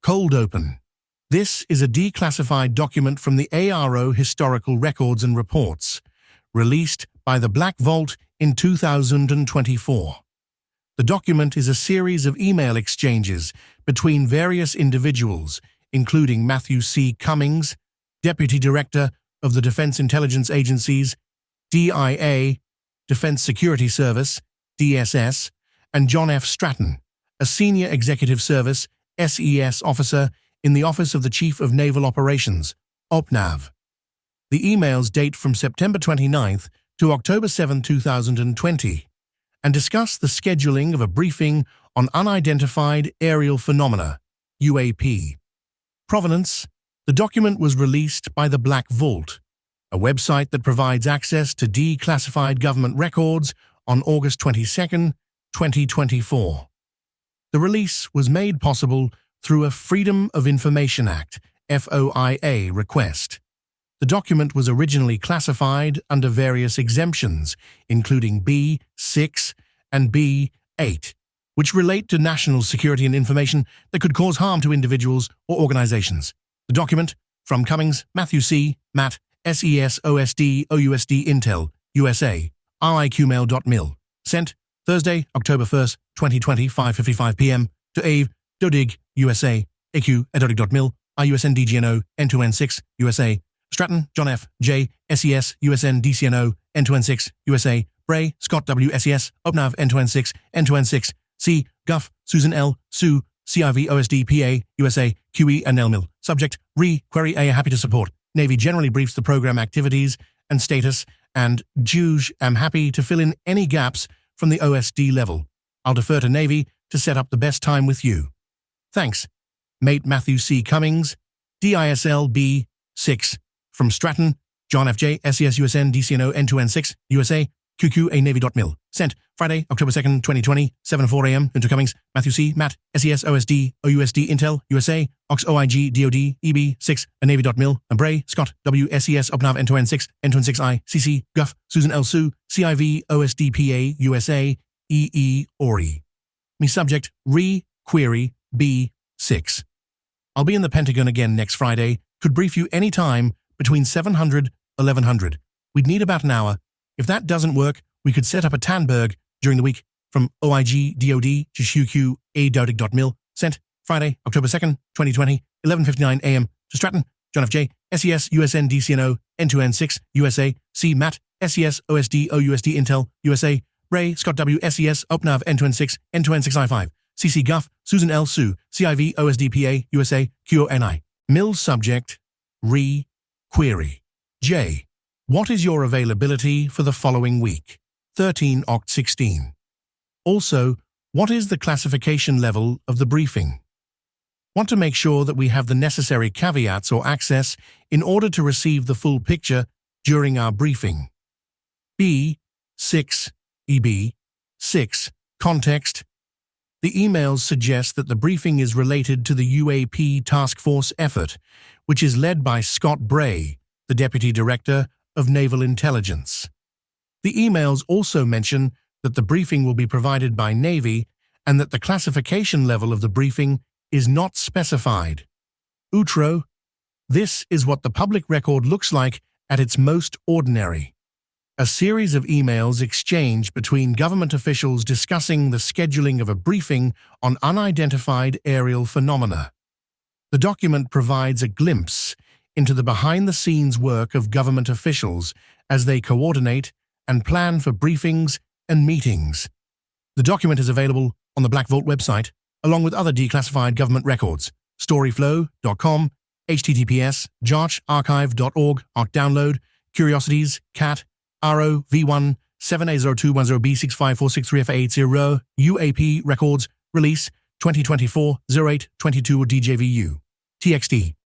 Cold Open. This is a declassified document from the AARO Historical Records and Reports, released by the Black Vault in 2024. The document is a series of email exchanges between various individuals, including Matthew C. Cummings, Deputy Director of the Defense Intelligence Agency's DIA, Defense Security Service, DSS, and John F. Stratton, a Senior Executive Service, SES officer in the Office of the Chief of Naval Operations, OPNAV. The emails date from September 29th to October 7, 2020, and discuss the scheduling of a briefing on unidentified aerial phenomena, UAP. Provenance: the document was released by the Black Vault, a website that provides access to declassified government records, on August 22, 2024. The release was made possible through a Freedom of Information Act (FOIA) request. The document was originally classified under various exemptions, including B-6 and B-8, which relate to national security and information that could cause harm to individuals or organizations. The document, from Cummings, Matthew C., Matt, SES OSD OUSD Intel, USA, RIQmail.mil. Sent Thursday, October 1st, 2020, 5:55 p.m. to Ave, Dodig, USA, AQ@dodig.mil, IUSN N2N6, USA, Stratton, John F. J., SES, USN DCNO, N2N6, USA, Bray, Scott W. SES, OPNAV, N2N6, N2N6, C. Guff, Susan L. Sue, CIV OSD PA, USA, QE and L-Mill. Subject: Query A. Happy to support. Navy generally briefs the program activities and status, and Juge am happy to fill in any gaps from the OSD level. I'll defer to Navy to set up the best time with you. Thanks. Mate Matthew C. Cummings, DISL B-6, from Stratton, John F. J., SES USN DCNO N2N6, USA, QQA-Navy.mil. Sent Friday, October 2nd, 2020, 7:04 a.m. Into Cummings, Matthew C., Matt, SES OSD OUSD Intel, USA, OX OIG DOD EB6, Navy.mil, and Bray, Scott W. SES OPNAV N2N6, N2N6I, CC, Guff, Susan L. Sue, CIV OSD PA, USA, EE ORI. Me subject: Query B6. I'll be in the Pentagon again next Friday. Could brief you any time between 700 1100. We'd need about an hour. If that doesn't work, we could set up a Tanberg during the week from OIG DOD to QQA-Dodig.mil. Sent Friday, October 2nd, 2020, 11:59 a.m. to Stratton, John F. J., SES USN DCNO N2N6, USA, C. Matt, SES OSD OUSD Intel, USA, Bray, Scott W. SES OPNAV N2N6, N2N6I5, CC Guff, Susan L. Sue, CIV OSD PA, USA, QONI. Mill subject: Query. J. What is your availability for the following week? 13 Oct 16. Also, what is the classification level of the briefing? Want to make sure that we have the necessary caveats or access in order to receive the full picture during our briefing. B6 EB6 Context. The emails suggest that the briefing is related to the UAP Task Force effort, which is led by Scott Bray, the Deputy Director of Naval Intelligence. The emails also mention that the briefing will be provided by Navy and that the classification level of the briefing is not specified. Outro. This is what the public record looks like at its most ordinary. A series of emails exchanged between government officials discussing the scheduling of a briefing on unidentified aerial phenomena. The document provides a glimpse into the behind-the-scenes work of government officials as they coordinate and plan for briefings and meetings. The document is available on the Black Vault website, along with other declassified government records: storyflo.com, https://jarcharchive.org, arcdownload, Curiosities, CAT, AARO V1 7A0210B65463880, UAP Records, Release 2024-08-22 DJVU, TXT.